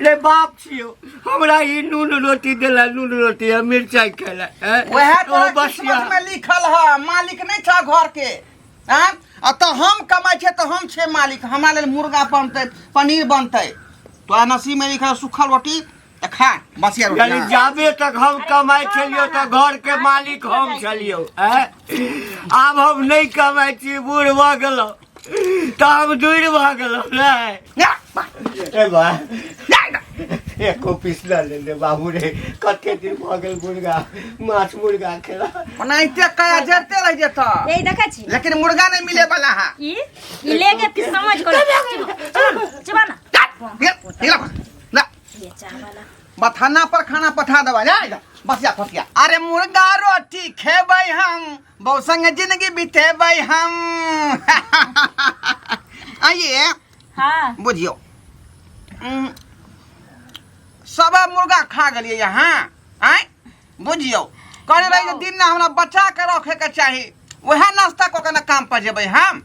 रे बाप छियो हमरा ई नून रोटी देला नून रोटी आ मिर्चाई खेला वह तो किस्मत में लिखल है मालिक नहीं था घर के हां तो हम कमाई छे तो हम छे मालिक हमरा लेल मुर्गा बनते पनीर बनते तो नसीब में लिखल सुखल रोटी खा बसिया रोटी यानी जाबे तक हम कमाई छलियो तो घर के मालिक हम छलियो अब हम नहीं कमाई छी बूढ़ भ गेलो तो हम दूर भ गेलो ए बा एको पिसला ले ले बाबू रे कते दिन भ गेल मुर्गा माछ मुर्गा खेला ओनाइते कया जरते रह जेता यही देखै छी लेकिन मुर्गा नहीं मिले वाला है ई लेके फिर समझ कर चबा ना ना ये चावला बथाना पर खाना पठा दबा जा बसिया फसिया अरे मुर्गा रोटी खेबै हम बहु संग जिंदगी बितेबै हम आइए हां बुझियो सब मुर्गा खा गलिए यहाँ आय बुझियो करे रही दिन ना हमरा बचा के रखे के चाही वह नाश्ता को के काम पर जेबै हम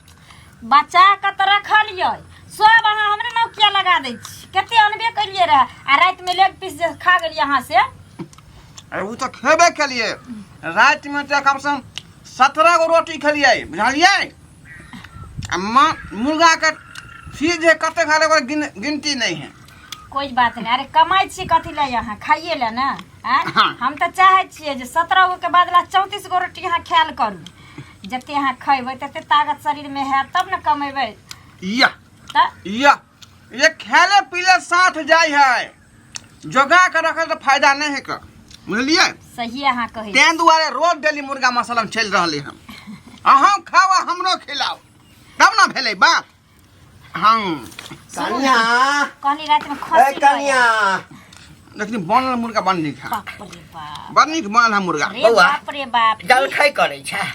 बचा के त रखलिए सब अहाँ हमरे नौकिया लगा दै छी कते अनबे करिए रहा आ रात में लेग पीस खा गेल यहाँ से अरे वो तो खेबे के लिए रात में तो कम से कम 17 गो रोटी खेलिए बुझलिए अम्मा मुर्गा के चीज है कते खा ले गिनती नहीं है कोई बात नहीं अरे कमाई छी कथी ले यहाँ खाइए ले ना हाँ। हम तो चाहे छिए जे 17 गो के बदला 34 गो रोटी यहाँ खायल करू जते यहाँ खइबै तते ताकत शरीर में है तब न कमेबै या ये खेले पीले साथ जाय है जोगा के रखे तो फायदा नहीं है का बुझलिए सही अहाँ कहे तें दुआरे रोज डेली मुर्गा मसाला चल रहले हम अहाँ खावा हमरो खिलाओ तब ना भेले बात हम कन्या कहनी रात में खसी कन्या लेकिन बनल मुर्गा बन नीक है बाप रे बाप बन नीक बनल है मुर्गा रे बाप रे बाप जलखै करे छै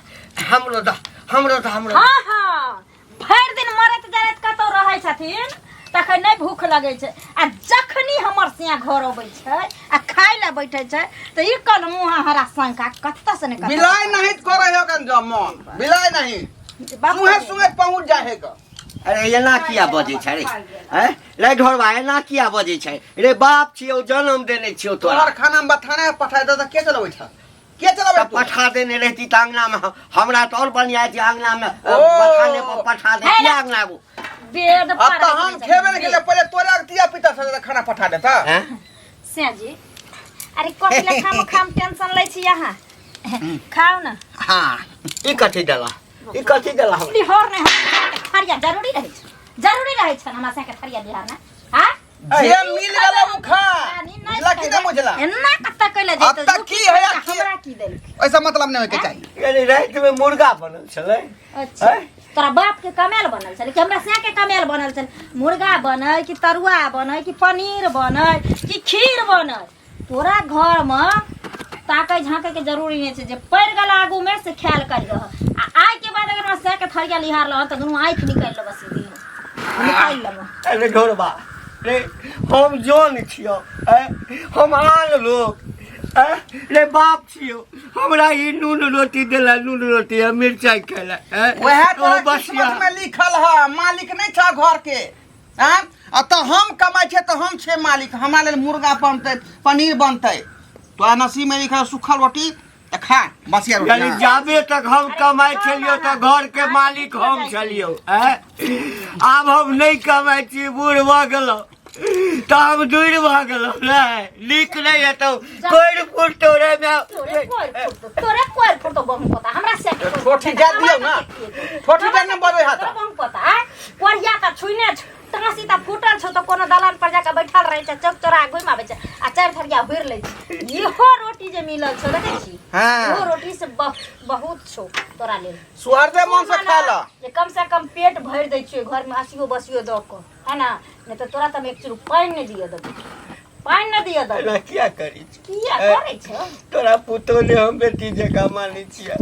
हमरो हां हां भर दिन मरत जरत कतौ रहै छथिन तखन नहीं भूख लगे छै आ जखनी हमर सिया घर अबै छै आ खाय ले बैठे छै त ई कल मुंह हरा शंका कत्ता से ने बिलाय नहीं करे हो कन जमन बिलाय नहीं मुंह सुंगे पहुंच जाए का अरे एना किया बजे छै रे हैं रे ढोरबा एना किया बजे छै रे बाप छियो जन्म देने छियो तोरा तोहर खाना में बथाने पठाय दे त के चलबै छ के चलबै तब पठा देने रहती त अंगना में हमरा तो और बढ़िया छै अंगना में बथाने पर पठा दे क्या अंगना वो बेड अब तो हम खेबे के लिए पहले तोरा तिया पिता से खाना पठा देता हैं से जी अरे कोठले खाम टेंशन लै छी यहाँ खाओ ना हां ई कथि देला हम बिहार ने खरिया जरूरी रहे छ हमरा से के खरिया बिहार ना हां जे मिल गेला उ खा लकी दे मुझला एन्ना कत्ता कइले जेत अब तक की है हमरा की देल ऐसा मतलब नहीं होय के चाहिए अरे रात में मुर्गा बनल छले अच्छा तोरा बाप के कमेल बनल छले कि हमरा से के कमेल बनल छले मुर्गा बनल कि तरुआ बनल कि पनीर बनल कि खीर बनल तोरा घर में ताकै झांके के जरूरी नहीं छै जे पड़ गेल आगू में से ख्याल कर रह आ आइ के बाद अगर से के थरिया लिहार ल त दुनु आंख निकाल ल बस निकाल ल अरे ढोरबा रे हम जोन छियो हम आन लोग रे बाप छियो हमरा ई नून रोटी देला नून रोटी आ मिर्चाई खेला वह तो किस्मत में लिखल है मालिक नहीं था घर के हां तो हम कमाई छे तो हम छे मालिक हमरा लेल मुर्गा बनते पनीर बनते तो नसीब में लिखल सुखल रोटी खा बसिया रोटी यानी जाबे तक हम कमाई छलियो तो घर के मालिक हम छलियो अब हम नहीं कमाई छी बूढ़ भ गेलो तो हम दूर भ गेलो नीक नहीं है तो कोई फुट तोरे में तोरे कोई फोटो बम पता हमरा से छोटी जा दियो ना छोटी जा न बड़े हाथ बम पता है कोरिया का छुइने तंगसी ता फुटल छ तो कोनो दलान पर जाके बैठल रहे छ चौक चौरा घुमाबे छ आ चार थरिया भर ले छ इहो रोटी जे मिलल छ देखे छी हां वो रोटी से बहुत छो तोरा ले स्वार्थे मन से खा ल जे कम से कम पेट भर दै छियै घर में आसियो बसियो द को है ना नहीं तो तोरा त एक चुरू पानी नहीं दियो दबे पानी न दियो दबे ना क्या करी किया करे छ तोरा पुतो ने हम बेटी जका मानी छिया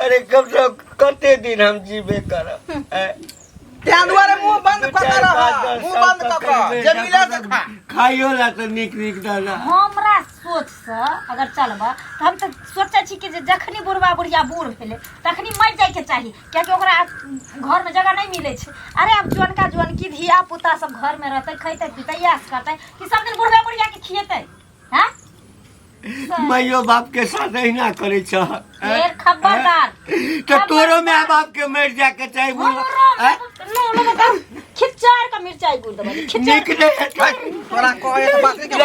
अरे कब से कते दिन हम जीवे करब त्या दुआरे मुंह बंद कर रहा मुंह बंद कर जे मिले से खा खाइयो ला तो निक निक दाना हमरा सोच से अगर चलबा तो हम तो सोचे छी कि जखनी बुढ़वा बुढ़िया बूढ़ भेले तखनी मर जाए के चाहिए कियाकि ओकरा घर में जगह नहीं मिले छे। अरे अब जोनका जोनकी धिया पुता सब घर में रहते खैते पीते यास करते कि सब दिन बुढ़वा बुढ़िया के खिएते हैं। माइयो बाप के साथ ही ना करे छ फिर खबरदार तो तोरो माँ बाप के मर जा के चाहे खिच्चार का मिर्चाई गुड़ दबा खिच्चार तोरा कहे तो बात नहीं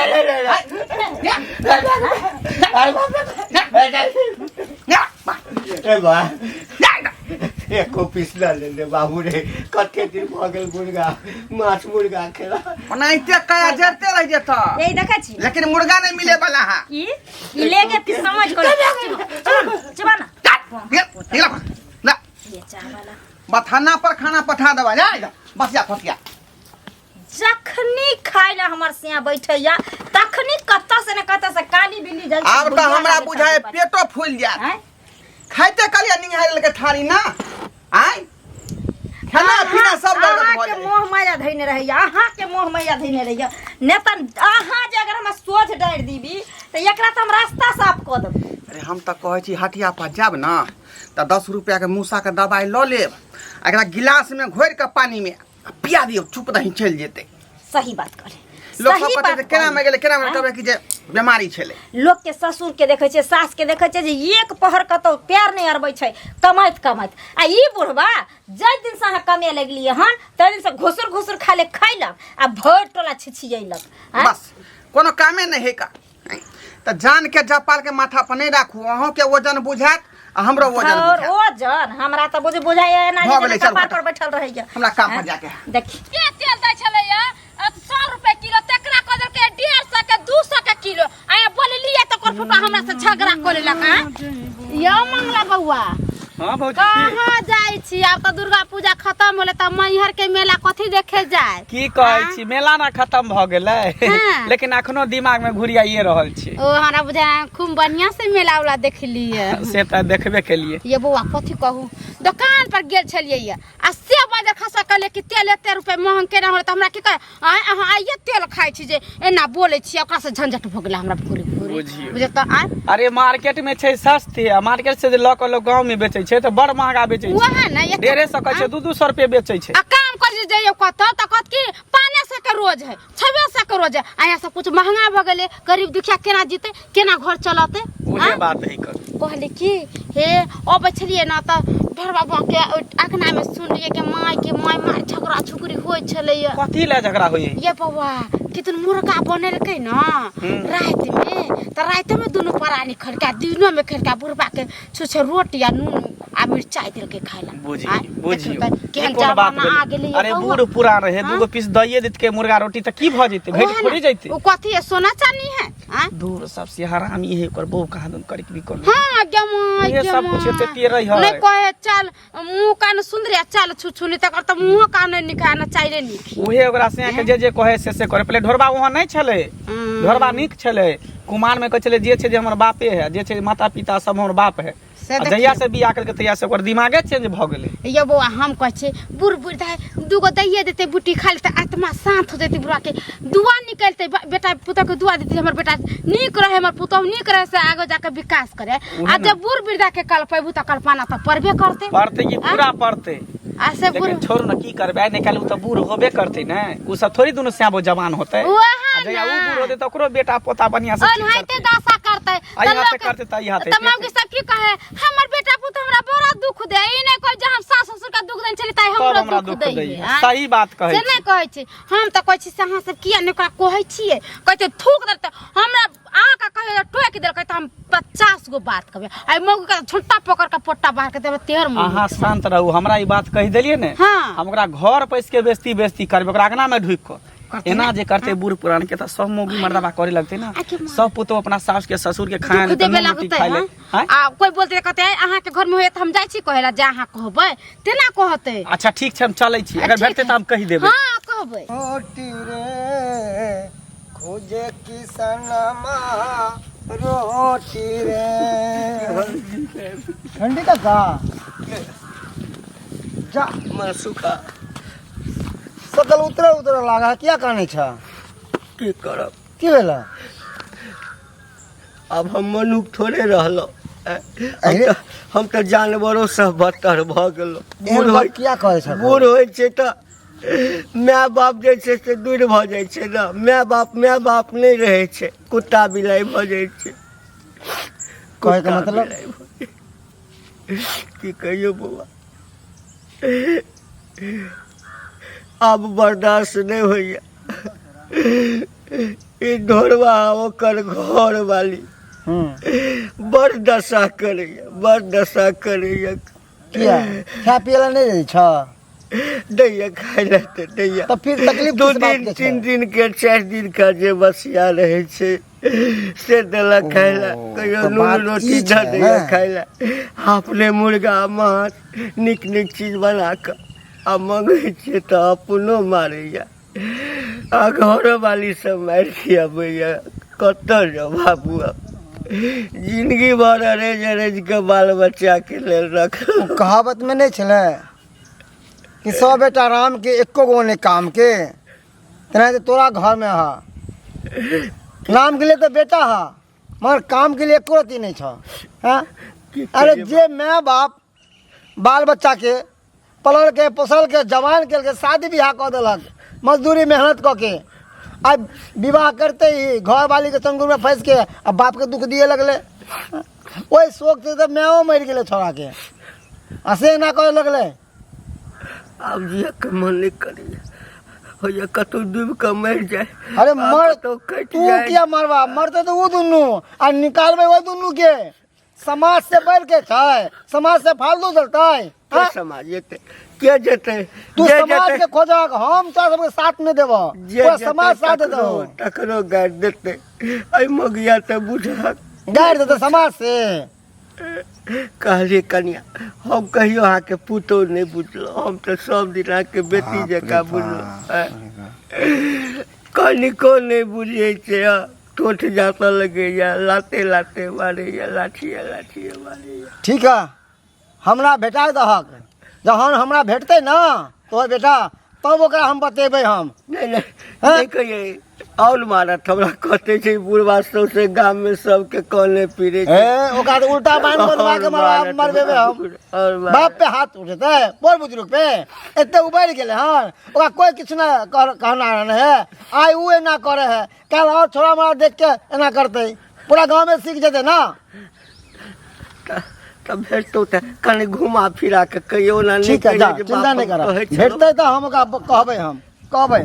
एको पीस ना ले ले बाबू रे कते दिन भ गेल मुर्गा माछ मुर्गा खेला ओनाइते कया जरते रह जेता यही देखा छी लेकिन मुर्गा नहीं मिले वाला है की ई लेके समझ कर चबा ना ना ये चावला बथाना पर खाना पठा दबा जा बस या फटिया जखनी खाइला हमर सिया बैठैया तखनी कत्ता से न कत्ता से काली बिल्ली जल अब तो हमरा बुझाए पेटो फूल जात खाइते कलिया निहार लेके थारी ना आय खाना पीना सब गलत हो के मोह माया धइने रहैया अहाँ के मोह माया धइने रहैया नेतन अहाँ जे अगर हम सोच डार दीबी त एकरा त हम रास्ता साफ क देब। अरे हम त कहै छी हटिया पर जाब ना त 10 रुपया के मूसा के दवाई ल लेब एकरा गिलास में घोर के पानी में पिया दियो चुप रही चल जेते। सही बात करे लोग सब कहते केना में गेले केना में कहबे कि जे बीमारी छले लोग के ससुर के देखे छे सास के देखे छे जे एक पहर कतो प्यार नहीं अरबै छे कमाइत कमाइत आ ई बुढ़वा जै दिन से कमे लगलिए हन तै दिन से घुसुर घुसुर खाले खैलक आ भर टोला छिछियैलक बस कोनो कामे नहीं है का त जान के जपाल के माथा पर नहीं राखू अहों के वजन बुझात आ हमरो वजन और बुझात वजन हमरा त बुझाय ना जे कपार पर बैठल रहैया हमरा काम पर जाके देखी के तेल दै छलैया 100 रुपए किलो तेकरा कदर के 150 के 200 के किलो आया बोले लिए त कोन फुटा हमरा से झगड़ा करे लगा यो मंगला बउआ हां भौजी कहां जाई छी अब त दुर्गा पूजा खत्म होले त मैहर के मेला कथि देखे जाय की कहै छी मेला ना खत्म भ गेलै हाँ। लेकिन अखनो दिमाग में घुरियाइए रहल छी ओ हमरा बुझा खूब बढ़िया से मेला वाला देख लिए से त देखबे केलिए ये बउआ कथि कहू दुकान पर गेल छलिए आ से बाजार खसा कहले कि तेल एते रुपए महंग केना होले त हमरा की कह अहाँ आइए तेल खाइ छी जे एना बोले छी ओकरा से झंझट भ गेला हमरा पूरी बुझियो। बुझे त आ अरे मार्केट में छै सस्ते आ मार्केट से जे ल के लोग गांव में बेचै छै त बड़ महंगा बेचै छै वहाँ ना ये 150 कहै छै 200 रुपए बेचै छै आ काम कर जे जइयो कत त कत की 500 के रोज है 600 के रोज है आया सब कुछ महंगा भ गेले गरीब दुखिया केना जीते केना घर चलते ओहे बात है कर कहले कि हे अब छलिए ना त ढेर बाबा के अखना में सुनलिए कि माय मार झगड़ा छुकरी होय छलैया कथि ले झगड़ा होई ये बाबा कितन मुर्गा बनेलकै न रात में त रात में दोनों प्राणी खलका दिनो में खलका बुढ़बा के छुछे रोटी आ नून आ मिर्चाई देलकै खाइला बुझियो केहन कोन बात जमाना आ गेलै अरे बूढ़ पुरान रहे दूगो पीस दइए देत के मुर्गा रोटी त की भ जइते भेट थोड़ी जइते ओ कथि है सोना चांदी है हां दूर सबसे हरामी है ओकर बहु कहा दन करे के भी कर हां गमा ये सब कुछ ते तेरे है नहीं कहे चल मुंह कान सुंदरिया चल छुछुनी तक त मुंह कान निकाना चाहिए निक उहे ओकरा से के जे कहे से करे पहले ढोरबा वहां नहीं छले ढोरबा निक छले कुमार में कह छले जे छे जे हमर बापे है जे छे माता पिता सब हमर बाप है जहिया से बियाह करके तैया से ओकर दिमागे चेंज भ गेले ये बउआ हम कह छे बुढ़ बुढ़ा दूगो दैये देते बुटी खा लेते आत्मा शांत हो जेती बुढ़ा के दुआ निकलते बेटा पुतो के दुआ देती हमर बेटा नीक रहे हमर पुतो नीक रहे से आगे जाके विकास करे आ जब बुढ़ बुढ़ा के कल पैबू त कल्पना त परबे करते पढ़ते कि पूरा पढ़ते ऐसे बुढ़ लेकिन छोड़ न की करबे निकाल उ त बूढ़ होबे करते न उ सब थोड़ी दोनों स्याबो जवान होते जया उ बूढ़ होते त ओकरो बेटा पोता बढ़िया से अनहाइते दासा करते आइया से करते त आइया त मौगी सब की कहे हमर बेटा पुत हमरा बड़ा दुख दे ई नै कह जे हम सास ससुर का दुख देन चली ताई हमरा दुख दे सही बात कहे से नै कहै छी हम त कहै छी से अहाँ सब किया नै कहै छियै कहते थूक देते हमरा आ का कहे टोक देल कहते हम 50 गो बात कहबे आई मौगी का झुट्टा पकड़ के पोट्टा बाहर के देबे तेहर मुंह अहाँ शांत रहू हमरा ई बात कह देलिए ने हाँ। हम ओकरा घर पैस के बेइज्जती करबे ओकरा अंगना में ढुक के एना जे करते बूढ़ पुरान के त सब मोगी मर्दबा करे लगते ना सब पुतो अपना सास के ससुर के खाए न देबे रोटी लगते खाए ले आ कोई बोलते कहते अहाँ के घर में होय त हम जाय छी कहेला जे अहाँ कहबै तेना कहते अच्छा ठीक छै हम चलै छी अगर भेटते त हम कहि देबै हां कहबै रोटी रे खोजे किसनमा रोटी रे ठंडी का जा मैं सुखा सकल उतरे लागा क्या कहने छ की करब की भेला अब हम मनुख थोड़े रहलो हम तो जानवरों से बदतर भ गेलो क्या कहे छ बूढ़ होइ छै तऽ माय बाप जे छै से दूर भऽ जाइ छै ने माय बाप नहीं रहे छै कुत्ता बिलाई भऽ जाइ छै कहे के मतलब की कहियो बउआ अब बर्दाश्त नहीं होइया ई ढोरवा ओकर घर वाली बड़ दशा करैया किया खा पियला नहीं रही छ दैया खाए लेते दैया तो फिर तकलीफ दो किस बात दिन के 3 दिन के 4 दिन का जे बसिया रहे छै से देला खाइला कहियो तो नून बात रोटी ई दे छै दैया ने। खाइला अपने मुर्गा माछ निक चीज बना के आ मंगै छियै तऽ अपनो मारैया आ घर वाली सब मार खियाबैया कतऽ जाओ बाबू जिंदगी भर अरेज के बाल बच्चा के लेल रख कहावत में नहीं छले कि 100 बेटा राम के एको गो ने काम के तेना तो तोरा घर में हा नाम के लिए तो बेटा हा मगर काम के लिए एको रती नहीं छ हाँ? अरे जे माँ बाप बाल बच्चा के पलल के पोसल के जवान के शादी ब्याह कऽ देलक मजदूरी मेहनत कऽ के अब विवाह करते ही घर वाली के चंगुल में फंस के अब बाप के दुख दिए लगले वही शोक से तो मैओ मर गए छोड़ा के असे ना करे लगले अब जिया के मन नहीं करिए होया कतौ डूब के मर जाए अरे मर तो कट तू जाए क्या मरवा मरते तो वो दुनू आ निकालबे वो दुनू के समाज से बढ़ के छै समाज से फालतू चलता है के समाज जेते के जेते तू समाज के खोजा हम तो सबके साथ में देबो पूरा समाज साथ दे दो तकरो गाड़ देते आई मगिया ते बुझा गाड़ दे समाज से कहलिए कन्या हम कहियो अहाँ के पुतो नहीं बुझलो हम तो सब दिन अहाँ के बेटी जका बुझलो कनिको नहीं बुझे छे ठोठ जाता लगे या लाते लाते मारे या लाठिया मारे ठीक है हमरा भेटा दहक जहन हमरा भेटते ना तो बेटा तब ओकरा हम बतेबे हम नहीं कहिए और मारत हमरा कहते छै बुढ़वा से गांव में सबके कोने पीरे ओकरा तो उल्टा बांध बदवा के मरबे हम बाप पे हाथ उठेते बोल बुजुर्ग पे एते उबर गेले हन ओकरा कोई किछ ना कहना नहीं है आई उ ना करे है कल और छोरा मारा देख के एना करते पूरा गांव में सीख जेते ना तब भेटतो त कने घुमा फिरा के कहियो ना नहीं ठीक है जा चिंता नहीं कर भेटते तो हम ओकरा कहबे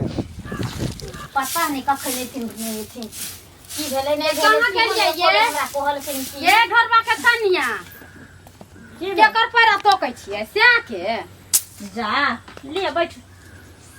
पता नहीं कखन लेथिन की भेलै नहीं कहाँ गेलियै ये ढोरबा के कनिया केकर पैरा तोकै छियै स्या के जा ले बैठ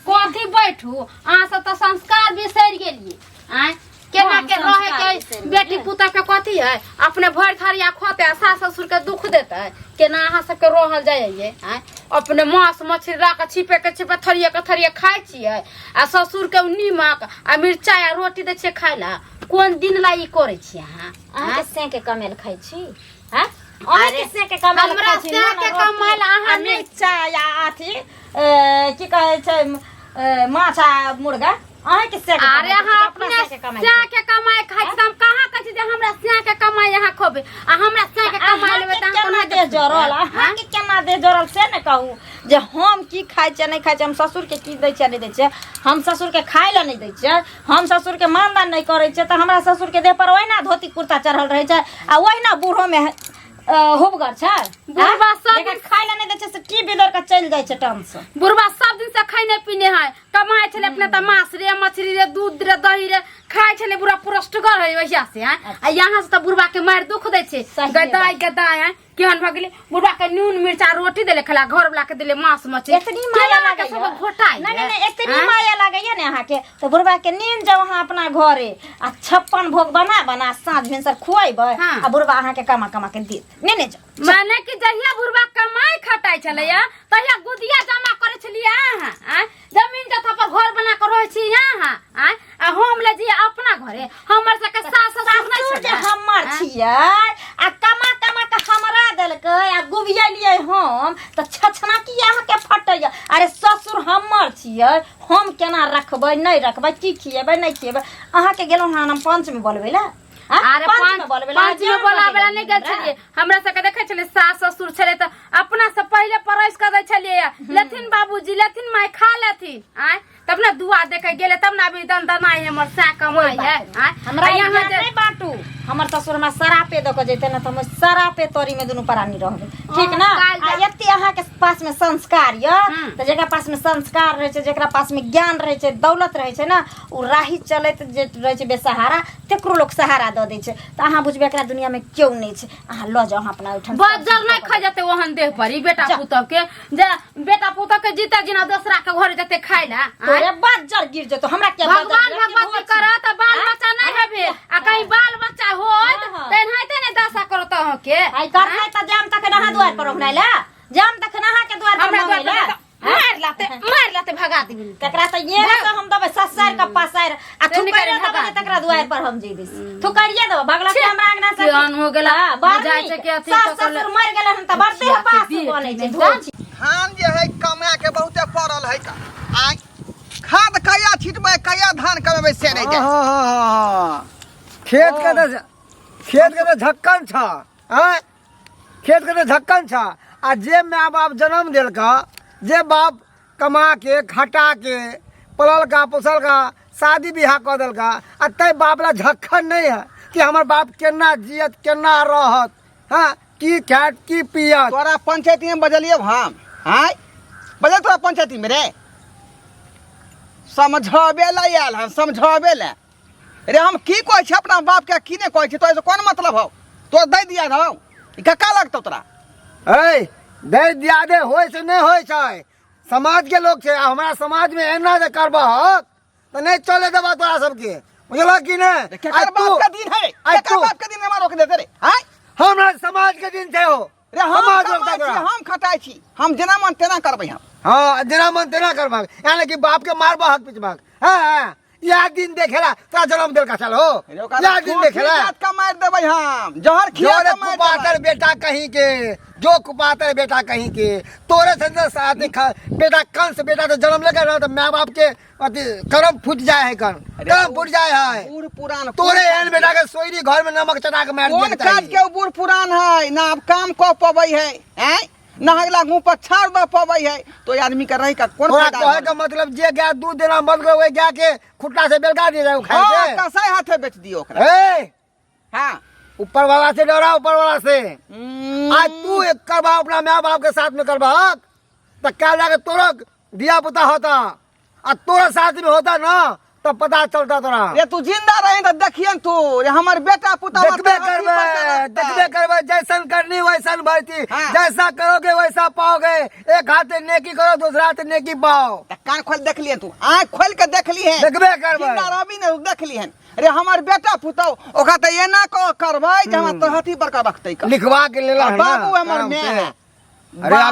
कथी बैठू अहाँ सब तो संस्कार बिसरि गेलियै आय केना के रहे के बेटी पुता के कथी है अपने भर थरिया खोते सास ससुर के दुख देते केना अहाँ सब के रहल जाइए आय अपने मांस मछली राख छिपे के थरिया खाइ छियै आ ससुर के नीमक आ मिरचाई आ रोटी दै छियै खाय ला कोन दिन ला ई करै छी अहाँ के से के कमेल खाइ छी हैं अहाँ के से के कमेल हमरा खाइ छी से के कमेल अहाँ नहीं चाय या अथी की कहै छै माछा मुर्गा अहाँ के से के अरे अहाँ अपने से के कमाई खाइ छी हम कहाँ कहै छी जे हमरा से के कमाई यहाँ खोबे आ हमरा से के कमाई लेबे त केना दे जरल अहाँ के केना दे जरल से ने कहू जे हम की खाइ छै नहीं खाइ छै हम ससुर के की दै छै नहीं दै छै हम ससुर के खाइ ला नहीं दै छै हम ससुर के मानदान नहीं करै छै त हमरा ससुर के देह पर ओहिना धोती कुर्ता चढ़ल रहै छै आ ओहिना बूढ़ो में होबगर छै बुढ़वा सब लेकिन खाइ ला नहीं दै छै से की बिदर के चल जाइ छै टाइम से बुढ़वा सब दिन से खाइ नहीं पीने है कमाई छले अपने त मांस रे मछली रे दूध रे दही रे खाइ छले बुढ़ा पुरष्टगर है वैसा से आ यहाँ से त बुढ़वा के मार दुख दै छै गदाई है केहन भ गेलै बुढ़वा के नून मिर्चा रोटी देले खला घर वाला के देले मांस मछली इतनी माया लागे सब घोटाई नहीं नहीं इतनी माया लागे या ने अहाँ के तो बुढ़वा के नींद जाओ अहाँ अपना घरे आ 56 भोग बना साँझ भिनसर खुआइबै आ बुढ़वा अहाँ के कमा के देत नहीं नहीं जाओ माने कि जहिया बुढ़वा कमाई खटाई छलैया तहिया गुदिया जमा करे छलिए अहाँ जमीन जथा पर घर बना के रहै छी यहाँ आ हम ले जी अपना घरे हमर से के सास ससुर नहीं जे हमर छियै आ कमा के हमरा देलकै आ गुबियलियै हम त छछना की अहाँ के फटैया अरे ससुर हमर छियै हम केना रखबै नहीं रखबै की खिएबै नहीं खिएबै अहाँ के गेलौ हम पंच में बोलबै ला अरे पांच में बोला बेला नहीं गेल छलिए हमरा सबके देखे छलिए सास ससुर छले त अपना से पहले परस कर दे छलिए लेथिन बाबूजी लेथिन माय खा लेथिन आय तब ना दुआ देके गेले तब ना भी दंदनाई हमर सा कमाई है हमरा यहाँ नहीं बाटू हमर ससुर हमरा सरापे द के जैते ना त हम सरापे तोरी में दुनु प्राणी रहबे ठीक ना आ यति अहाँ के पास में संस्कार य त जेकरा पास में संस्कार रहे छै जेकरा पास में ज्ञान रहे छै दौलत रहे छै ना उ राही चलत जे रहे छै बेसहारा तेकरो लोग सहारा द दै छै त अहाँ बुझबे एकरा दुनिया में क्यों नहीं छै अहाँ ल जाओ अपना उठन बजर नहीं खा जाते वहन देह पर ई बेटा पुतौ के जे बेटा पुतौ के जीता जिना दूसरा के घर जते खाइला तोरे बजर गिर जतो हमरा के भगवान भगवती करे त बाल बच्चा नहीं हेबे आ कहीं बाल बच्चा होत त एनाहिते ने दशा करत हो के आई करना त जाम तक नहा द्वार पर रखनाइला जाम तक नहा के द्वार पर रखनाइला मार लाते भगा दी तकरा त ये ना तो हम दबे ससुर का पासार आ तू करे दबे तकरा द्वार पर हम जे दिस तू करिए दबे भगला के हमरा अंगना से जान हो गेला जाय छै के अथी ससुर मर गेला हम त बरते पास बने छै धोच धान जे है कमा के बहुते पड़ल है का आ खाद कया छिटबै कया धान कमेबै से नहीं जाय खेत के तो झक्कन छ हैं खेत के तो झक्कन छ आ जे माँ बाप जन्म देल का जे बाप कमा के खटा के पलल का पोसल का शादी ब्याह कर देल का आ तै बाप ला झक्कन नहीं है कि हमर बाप केना जियत केना रहत हाँ की खात की पियत तोरा पंचायती में बजलिए हम हाय बजल तोरा पंचायती में रे समझाबे ला आयल हम समझाबे ला रे हम की कहै छी अपना बाप के की ने कहै छी तो ऐसे कोन मतलब हो तो दे दिया रहो ई का लगतौ तोरा ए दे दिया दे होय से नहीं होय छै समाज के लोग छे हमारा समाज में एना जे करबह तो नहीं चले देबा तोरा सबके बुझल कि ने केकर बाप का दिन है केकर बाप का दिन में रोक देते रे हाय हमरा समाज के दिन छै हो रे हम खटाई छी हम जेना मन तेना करबै हम हाँ जेना मन तेना करबा यानी कि बाप के मारबा हक पिटबाक हां या दिन देखेला तोरा जन्म देल का चल हो या दिन देखेला का मार देबै हम जहर खिया के मार कुपातर बेटा कहीं के जो कुपातर बेटा कहीं के तोरे से साथ बेटा कंस बेटा तो जन्म लेकर रहा तो माँ बाप के अति कर्म फूट जाए है कर्म फूट जाए है बूढ़ पुरान तोरे एहन बेटा के सोईरी घर में नमक चटा के मार कौन काज के बूढ़ पुरान है ना अब काम क पबै है हैं ना अगला मुंह पर छाड़ द पबै है तो आदमी का रही का कौन फायदा कहे का मतलब जे गाय दूध देना बंद कर ओए गाय के खुट्टा से बेलगा दे जाओ खाए के कसाई हाथे बेच दियो ओकरा ए हां ऊपर वाला से डरा ऊपर वाला से आज तू एक करबा अपना माँ बाप के साथ में करबा तो क्या जाके तोरा दिया पुता होता और तोरा साथ में होता ना तब पता चलता तोरा ये तू जिंदा रही तो देखिए तू हमर बेटा पुता देखबे करबे जैसन करनी वैसन भरती जैसा करोगे वैसा पाओगे एक हाथे नेकी करो दूसरा हाथे नेकी पाओ कान खोल देख लिए तू आँख खोल के देख ली है देखबे करबे जिंदा रहबी ने देख ली है अरे हमर बेटा पुतौ ओका त एना क करबै जे हम तहती पर का रखतै लिखवा के लेला बाबू हमर में है अरे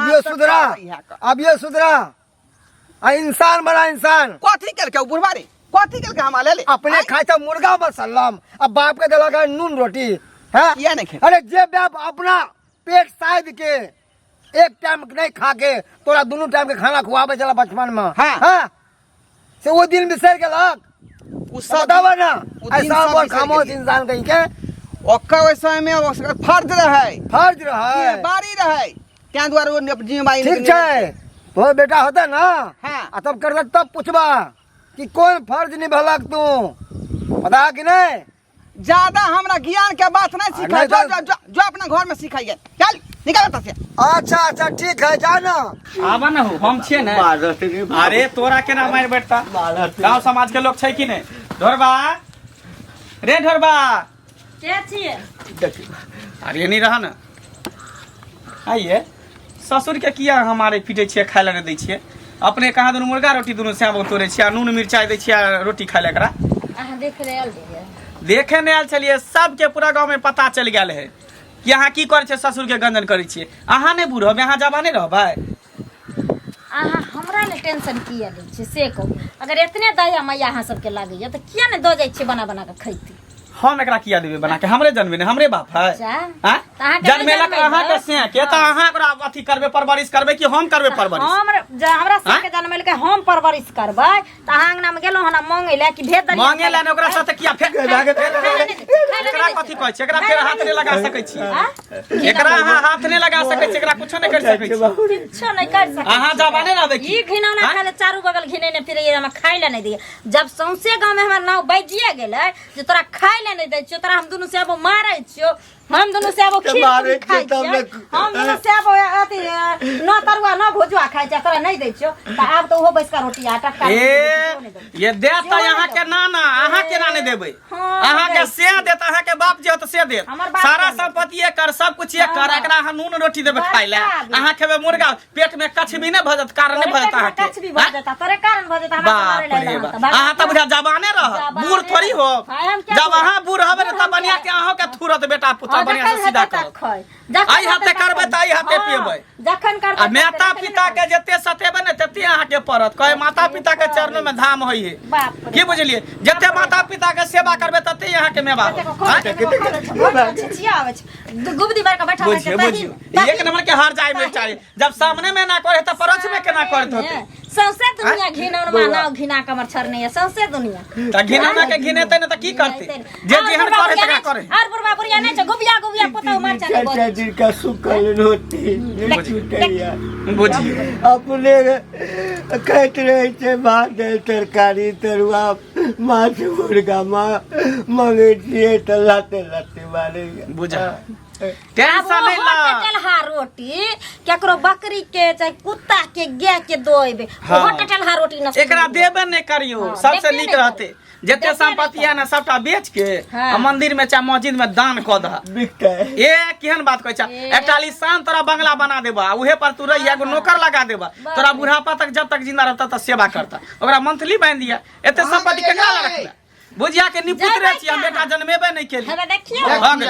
अब ये सुधरा इंसान बड़ा इंसान कथी करके बुढ़वा रे कथी करके हम ले अपने खाए था मुर्गा मसल्लम अब बाप के दिला का नून रोटी है ये नहीं खे अरे जे बाप अपना पेट साइड के एक टाइम नहीं खा के तोरा दोनों टाइम के खाना खुआबे चला बचपन में हां से वो दिन बिसर गेलक बतावा ना ऐसा बोल खामोश इंसान कहीं के ओकर वैसा में फर्ज रहे बारी रहे त्या द्वारा वो जिम्मेदारी ठीक है तो बेटा होता ना हाँ तब कर तब पूछबा कि कौन फर्ज निभलक तू पता कि नहीं ज्यादा हमरा ज्ञान के बात नहीं सिखाई जो अपना घर में सिखाइए चल निकल से अच्छा ठीक है जाना आवा ना हो हम छिए ना अरे तोरा केना मार बैठता गांव समाज के लोग छै कि नहीं ढोरबा रे ढोरबा के छिए अरे नहीं रहा ना आइए ससुर के किया हमारे पीटे छिए खाय ले दै छिए अपने कहाँ दोनों मुर्गा रोटी दोनों श्याम तोड़े छिया नून मिर्चाई दै छिया रोटी खाय ले करा अहाँ देखे नहीं आयल छलिए सबके पूरा गांव में पता चल गया है कि अहाँ की करे छे ससुर के गंजन करे छिए अहाँ नहीं बुढ़ब अहाँ जवाने रहबै अहाँ हमरा ने टेंशन किया लै छी से कहू अगर इतने दया मैया अहाँ सबके लागैया तो किया ने दऽ जाइ छी बना बना के खैती हम एकरा किया देबे बना के हमरे जन्मे ने हमरे बाप है जन्मेलक अहाँ के से के त अहाँ एकरा अथी करबे परवरिश करबे कि हम करबे परवरिश हमरा से के जन्मेल के हम परवरिश करबै त अहाँ अंगना में गेलौ हना मांगे ले कि भेद दलिया मांगे ले ने ओकरा साथे किया फेक एकरा कथी कहै छै एकरा फेर हाथ नहीं लगा सकै छी एकरा अहाँ हाथ नहीं लगा सकै छी एकरा कुछो नहीं कर सकै छी कुछो नहीं कर सकते अहाँ जबाने रहबे की ई घिनौना खाले चारू बगल घिनेने फिर ये हम खाइ ले नहीं दिए जब सौंसे गांव में हमर नाव बजिए गेलै जे तोरा खाइ ले नहीं दै छियो तोरा हम दुनू से अब मारै छियो हम दोनों से अब खीर खाइ छियै हम दोनों से अब अथी न तरुआ न भुजुआ खाइ छियै तोरा नहीं दै छियो त आब तो ओहो बैस का रोटी आटा का ये दे त यहाँ के नाना अहाँ केना नहीं देबै अहाँ के से देत अहाँ के बाप जे त से देत सारा संपत्ति एकर सब कुछ एकर एकरा अहाँ नून रोटी देबै खाइ ले अहाँ खेबै मुर्गा पेट में कछ भी नहीं भजत कारण नहीं भजत अहाँ के कछ भी भजत तोरे कारण भजत हमरा मारे ले अहाँ त बुझा जवाने रह बूढ़ थोड़ी हो जब अहाँ बूढ़ हबे त बनिया के अहाँ के थुरत बेटा पुता बढ़िया से सीधा कर आई हाथे करबे त आई हाथे पीबे जखन करबे आ माता पिता के जते सतेबे ने तते अहाँ के पड़त कहे माता पिता के चरणों में धाम होई है की बुझलिए जते माता पिता के सेवा करबे तते अहाँ के मेवा गुबदी बार का बैठा बुझियो एक नंबर के हार जाए में चाहिए जब सामने में ना करे त परछ में केना करत होते सौंसे दुनिया घिनौना नाव घिना के हमर छरने है सौंसे दुनिया त घिनौना के घिनेते ने त की करते जे जेहन करे तका करे और बुढ़वा बुढ़िया नहीं छ गुबिया गुबिया पोता मार चले चाचा जी का सुखल रोटी छुटैया बुझियो अपने कहते रहे छे भात दाल तरकारी तरुआ माछ मुर्गा मांगे छियै त लाते लाते मारे बुझा टेंशन नहीं ला टटलहा रोटी केकरो बकरी के चाहे कुत्ता के गाय के दोइबे वो टटलहा रोटी न एकरा देबे नहीं करियो सबसे नीक रहते जते संपत्ति है ना सबटा बेच के आ मंदिर में चाहे मस्जिद में दान क द बिकता है ए केहन बात कहै छ एकटा लिसान तोरा बंगला बना देबा उहे पर तू रही एगो नौकर लगा देबा तोरा बुढ़ापा तक जब तक जिंदा रहता त सेवा करता ओकरा मंथली बांध दिया एते संपत्ति केकरा रखला बुझिया के निपुत्रे छी हम बेटा जन्मेबे नहीं केली हमे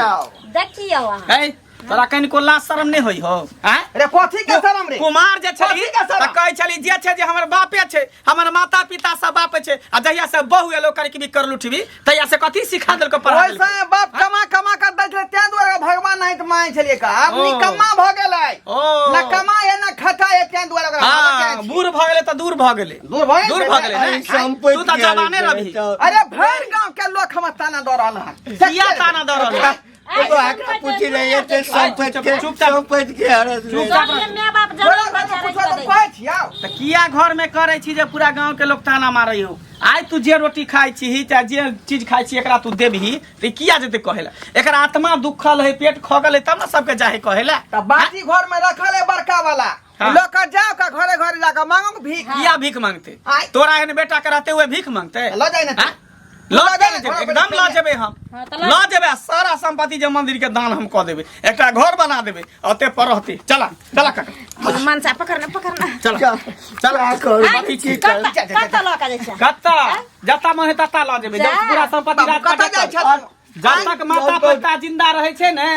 देखियो है तोरा कहीं को लाज शरम नहीं होई हो हैं रे कथी के शरम रे कुमार जे छली त कहै छली जे छै जे हमर बापे छै हमर माता पिता सब बाप छै आ जहिया से बहु एलो कर के भी कर लुठबी तहिया से कथी सिखा देल को पढ़ा देल ओइसे बाप कमा कमा कर दै छले तै दुआरे भगवान नहीं त माय छलिए का अब निकम्मा भ गेलै न कमाए न खटाए तै दुआरे ओकरा हां बूढ़ भ गेलै त दूर भ गेलै दूर भ गेलै तू त जवाने रही अरे भर गांव के लोग हम ताना द रहल है किया ताना द रहल तो आके पूछी रही है ते संपत्ति के हरस माय बाप जरूर बचा त किया घर में करे छी जे पूरा गांव के लोग ताना मारै हो आइ तू जे रोटी खाइ छी चाहे जे चीज खाइ छी एकरा तू देबही त किया जेते कहेला एकरा आत्मा दुखल है पेट खगल है तब न सबके जाहे कहेला त बाजी घर में रखल है बड़का वाला लोग का जाओ का घरे घरे जाकर मांगो भीख किया भीख मांगते तोरा एहन बेटा के रहते हुए भीख मांगते लो जाए ना लो जेबे एकदम लो जेबे हम लो जेबे सारा संपत्ति जे मंदिर के दान हम क देबे एकटा घर बना देबे ओते पर रहते चला चला काका मन से पकड़ना चला चला कत्ता ला का जैसा कत्ता जता मन है तता लो जेबे जब पूरा संपत्ति रात कटे जब तक माता पिता जिंदा रहे छै ने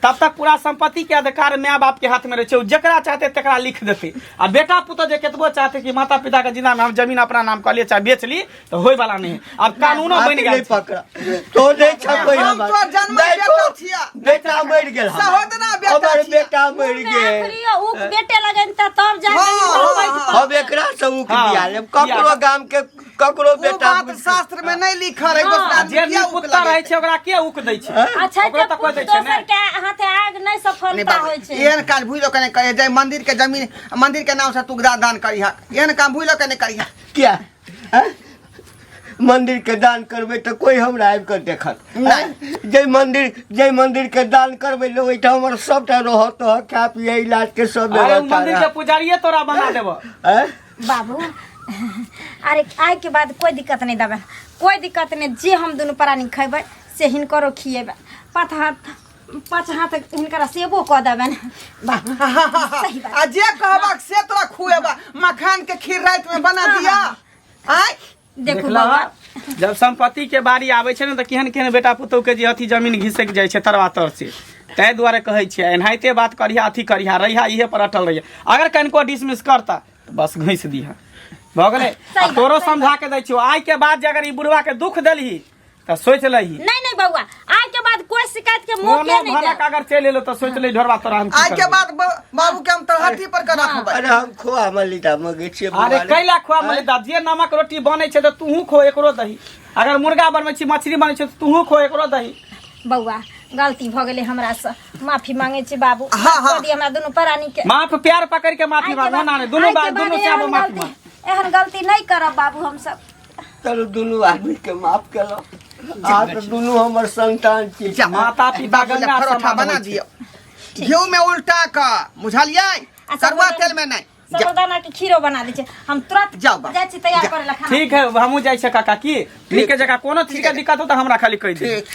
तब तक पूरा संपत्ति के अधिकार माँ बाप के हाथ में रहे जकरा चाहते तकरा लिख देते आ बेटा पुत्र जे केतबो चाहते कि माता पिता के जिंदा में हम जमीन अपना नाम कर लिए चाहे बेच ली तो होय वाला नहीं अब कानूनो बन गया पकड़ा तो नहीं छपै हम तो जन्म बेटा छिया बेटा मर गेल सहोदरा बेटा हमर छिया बेटा मर गेल उ बेटे लगन त तब जा हम एकरा से उक दिया लेब ककरो गाम के ककरो बेटा बात शास्त्र में नहीं लिखल है जे पुत्र रहे छै ओकरा के उक दै छै अच्छा ओकरा त कोइ दै छै दोसर के हाथे आग नहीं सफलता होय छै एहन काज भूलो कने करे जाय मंदिर के जमीन मंदिर के नाम से तू दान करिहा एहन काम भूलो कने करिहा क्या मंदिर के दान करबे तो कोई हमरा आबि कर देखत जय मंदिर के दान करबे ले ओइठा हमर सबटा रहत खा पिए इलाज के सब व्यवस्था मंदिर के पुजारिये तोरा बना देबो बाबू अरे आय के बाद कोई दिक्कत नहीं दबे कोई दिक्कत नहीं जे हम दोनों प्राणी खेबै से हिनकरो खिएबे पाँच हाथ हिनकरा सेबो क देबे सही बात आ जे कहबा से तोरा खुएबा मखान के खीर रात में बना दिया आय देखू बाबा जब संपत्ति के बारी आवे छै ने त केहन केहन बेटा पुतौ के जे अथी जमीन घिसक जाय छै तरवा तर से तै दुआरे कहै छियै एनाहिते बात करिया अथी करिया रहिया इहे पर अटल रहिया अगर कनको डिसमिस करता तो बस घिस दिहा भ गेलै तोरो समझा के दै छियो आइ के बाद जे अगर ई बुढ़वा के दुख देलही त सोच लही नहीं बउआ आइ के बाद कोई शिकायत के मौके नहीं दे अगर चल एलो त सोच ले ढोरवा तोरा हम आज के बाद बाबू के हम तरहटी पर कर रखबै अरे हम खोआ मलिदा मगे छियै अरे कैला खोआ मलिदा जे नमक रोटी बनै छै त तूहू खो एकरो दही अगर मुर्गा बनबै छी मछली बनै छै त तूहू खो एकरो दही बउआ गलती भ गेले हमरा से माफी मांगे छी बाबू हाँ, माफ हाँ। कर दी हमरा दुनू प्राणी के माफ प्यार पकड़ के माफी मांगो ना रे दोनों बात दोनों से अब माफी मांग एहन गलती नहीं करब बाबू हम सब चलो दुनू आदमी के माफ करो आ तो दुनू हमर संतान छी जा माता पिता बाबू ले गंगा परोठा समान बना होइ छै। दियो घी में उल्टा का बुझलिए आ तरुआ साबुदाना- तेल में नहीं जा, साबुदाना के खीरो बना दै छै हम तुरंत जाओ बाबू, जाइ छी तैयार जा। करे ला खाना ठीक है हमहू जाइ छै काका की नीक जगह कोनो चीज के दिक्कत हो तो हमरा खाली कहि दे ठीक